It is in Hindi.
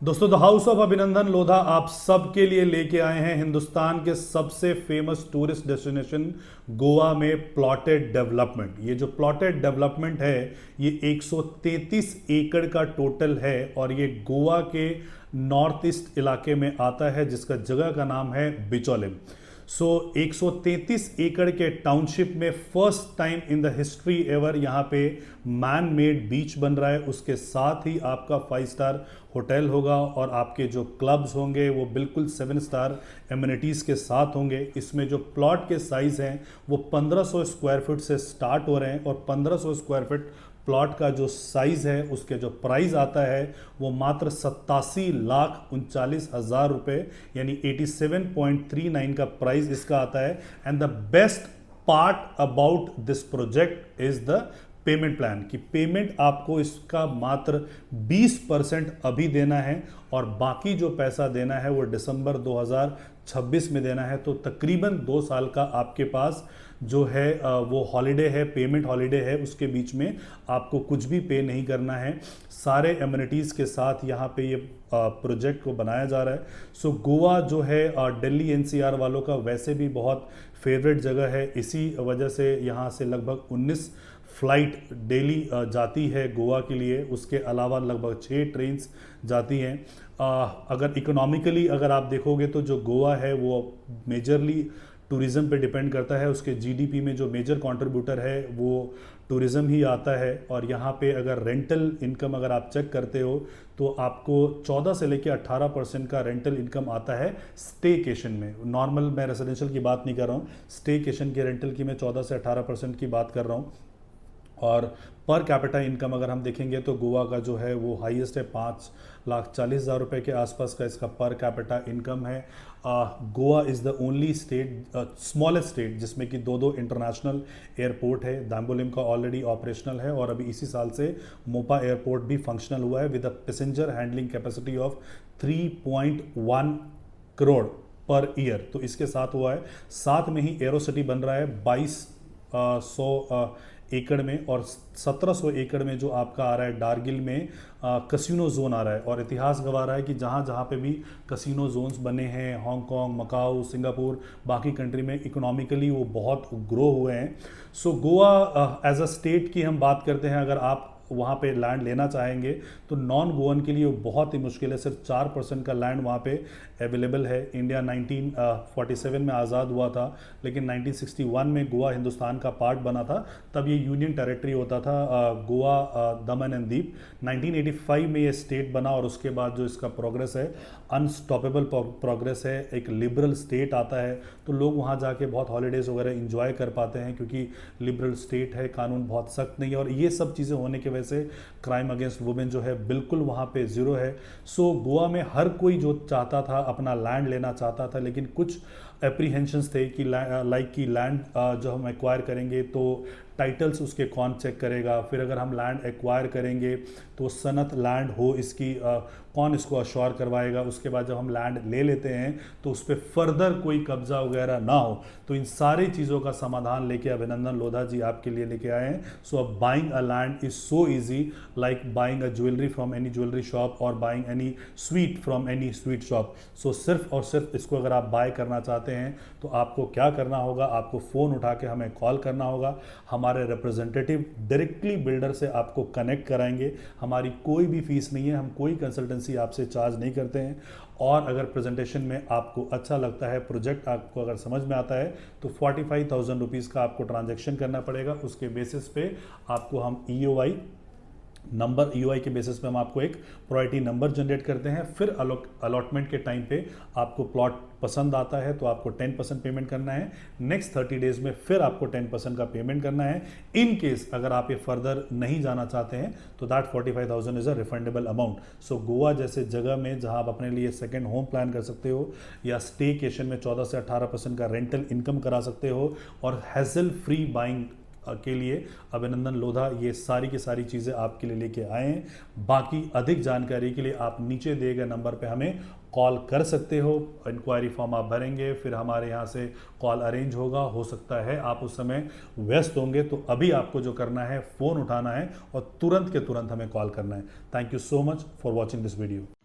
दोस्तों, द हाउस ऑफ अभिनंदन लोधा आप सबके लिए लेके आए हैं हिंदुस्तान के सबसे फेमस टूरिस्ट डेस्टिनेशन गोवा में प्लॉटेड डेवलपमेंट। ये जो प्लॉटेड डेवलपमेंट है ये 133 एकड़ का टोटल है और ये गोवा के नॉर्थ ईस्ट इलाके में आता है जिसका जगह का नाम है बिचौलिम। 133 एकड़ के टाउनशिप में first time in the history ever यहाँ पे मैन मेड बीच बन रहा है। उसके साथ ही आपका 5 स्टार होटल होगा और आपके जो क्लब्स होंगे वो बिल्कुल 7 स्टार एमिनिटीज़ के साथ होंगे। इसमें जो प्लॉट के साइज़ हैं वो 1500 स्क्वायर फुट से स्टार्ट हो रहे हैं और 1500 स्क्वायर फुट प्लॉट का जो साइज़ है उसके जो प्राइस आता है वो मात्र 87,39,000 रुपये यानी 87.39 का प्राइस इसका आता है। And the best part about this project is the payment plan कि पेमेंट आपको इसका मात्र 20% अभी देना है और बाकी जो पैसा देना है वो दिसंबर 2026 में देना है। तो तकरीबन 2 साल का आपके पास जो है वो हॉलिडे है, पेमेंट हॉलिडे है, उसके बीच में आपको कुछ भी पे नहीं करना है। सारे एमिनिटीज़ के साथ यहाँ पे ये प्रोजेक्ट को बनाया जा रहा है। सो गोवा जो है दिल्ली एनसीआर वालों का वैसे भी बहुत फेवरेट जगह है, इसी वजह से यहाँ से लगभग 19 फ्लाइट डेली जाती है गोवा के लिए। उसके अलावा लगभग 6 ट्रेन्स जाती हैं। अगर इकोनॉमिकली अगर आप देखोगे तो जो गोवा है वो मेजरली टूरिज़्म पे डिपेंड करता है। उसके जीडीपी में जो मेजर कंट्रीब्यूटर है वो टूरिज़्म ही आता है। और यहाँ पे अगर रेंटल इनकम अगर आप चेक करते हो तो आपको 14 से लेकर 18% का रेंटल इनकम आता है स्टेकेशन में। नॉर्मल मैं रेजिडेंशियल की बात नहीं कर रहा हूँ, स्टेकेशन के रेंटल की मैं 14 से 18% की बात कर रहा हूँ। और पर कैपिटा इनकम अगर हम देखेंगे तो गोवा का जो है वो हाईएस्ट है, 5,40,000 रुपये के आसपास का इसका पर कैपिटा इनकम है। Goa is the only state, smallest state जिसमें कि 2 इंटरनेशनल एयरपोर्ट है। दाम्बोलिम का ऑलरेडी ऑपरेशनल है और अभी इसी साल से मोपा एयरपोर्ट भी फंक्शनल हुआ है with a passenger handling capacity of 3.1 crore per year. तो इसके साथ हुआ है। साथ में ही एरो सिटी बन रहा है 2200 एकड़ में और 1700 एकड़ में जो आपका आ रहा है डारगिल में कसिनो जोन आ रहा है। और इतिहास गवा रहा है कि जहाँ जहाँ पे भी कसिनो जोन्स बने हैं, हांगकांग, मकाऊ, सिंगापुर, बाकी कंट्री में इकोनॉमिकली वो बहुत ग्रो हुए हैं। सो गोवा एज अ स्टेट की हम बात करते हैं, अगर आप वहाँ पे लैंड लेना चाहेंगे तो नॉन गोवन के लिए वो बहुत ही मुश्किल है। सिर्फ 4% का लैंड वहाँ पे अवेलेबल है। इंडिया 1947 में आज़ाद हुआ था लेकिन 1961 में गोवा हिंदुस्तान का पार्ट बना था, तब ये यूनियन टेरिटरी होता था गोवा, दमन एंड दीप। 1985 में ये स्टेट बना और उसके बाद जो इसका प्रोग्रेस है अनस्टॉपेबल प्रोग्रेस है। एक लिबरल स्टेट आता है तो लोग वहाँ जाके बहुत हॉलीडेज़ वगैरह इंजॉय कर पाते हैं क्योंकि लिबरल स्टेट है, कानून बहुत सख्त नहीं है और ये सब चीज़ें होने की वजह से क्राइम अगेंस्ट वुमेन जो है बिल्कुल वहाँ पे ज़ीरो है। सो गोवा में हर कोई जो चाहता था अपना लैंड लेना चाहता था, लेकिन कुछ एप्रीहेंशंस थे कि लाइक कि लैंड जो हम एक्वायर करेंगे तो टाइटल्स उसके कौन चेक करेगा, फिर अगर हम लैंड एक्वायर करेंगे तो सनत लैंड हो इसकी कौन इसको अश्योर करवाएगा। उसके बाद जब हम लैंड ले लेते हैं तो उस पर फर्दर कोई कब्जा वगैरह ना हो। तो इन सारी चीज़ों का समाधान लेके अभिनंदन लोधा जी आपके लिए लेके आए हैं। सो अब buying a land is so easy like buying a jewellery from any jewellery shop और buying any sweet from any sweet shop. So सिर्फ और सिर्फ इसको अगर आप बाय करना चाहते हैं तो आपको क्या करना होगा, आपको फ़ोन उठा के हमें कॉल करना होगा। हमारे रिप्रेजेंटेटिव डायरेक्टली बिल्डर से आपको कनेक्ट कराएंगे। हमारी कोई भी फीस नहीं है, हम कोई कंसल्टेंसी आपसे चार्ज नहीं करते हैं। और अगर प्रेजेंटेशन में आपको अच्छा लगता है, प्रोजेक्ट आपको अगर समझ में आता है तो 45,000 रुपीज़ का आपको ट्रांजैक्शन करना पड़ेगा। उसके बेसिस पे आपको हम ईओआई नंबर, ईओआई के बेसिस पे हम आपको एक प्रायोरिटी नंबर जनरेट करते हैं। फिर अलॉटमेंट के टाइम पे आपको प्लॉट पसंद आता है तो आपको 10% पेमेंट करना है। नेक्स्ट 30 डेज में फिर आपको 10% का पेमेंट करना है। इन केस अगर आप ये फर्दर नहीं जाना चाहते हैं तो that 45,000 is a refundable amount. So Goa जैसे जगह में जहां आप अपने लिए सेकेंड होम प्लान कर सकते हो या स्टेकेशन में 14 से 18% का रेंटल इनकम करा सकते हो और हैसल फ्री बाइंग के लिए अभिनंदन लोधा ये सारी की सारी चीज़ें आपके लिए लेके आए हैं। बाकी अधिक जानकारी के लिए आप नीचे दिए गए नंबर पे हमें कॉल कर सकते हो। इंक्वायरी फॉर्म आप भरेंगे, फिर हमारे यहाँ से कॉल अरेंज होगा। हो सकता है आप उस समय व्यस्त होंगे, तो अभी आपको जो करना है फ़ोन उठाना है और तुरंत के तुरंत हमें कॉल करना है। Thank you so much for watching this video.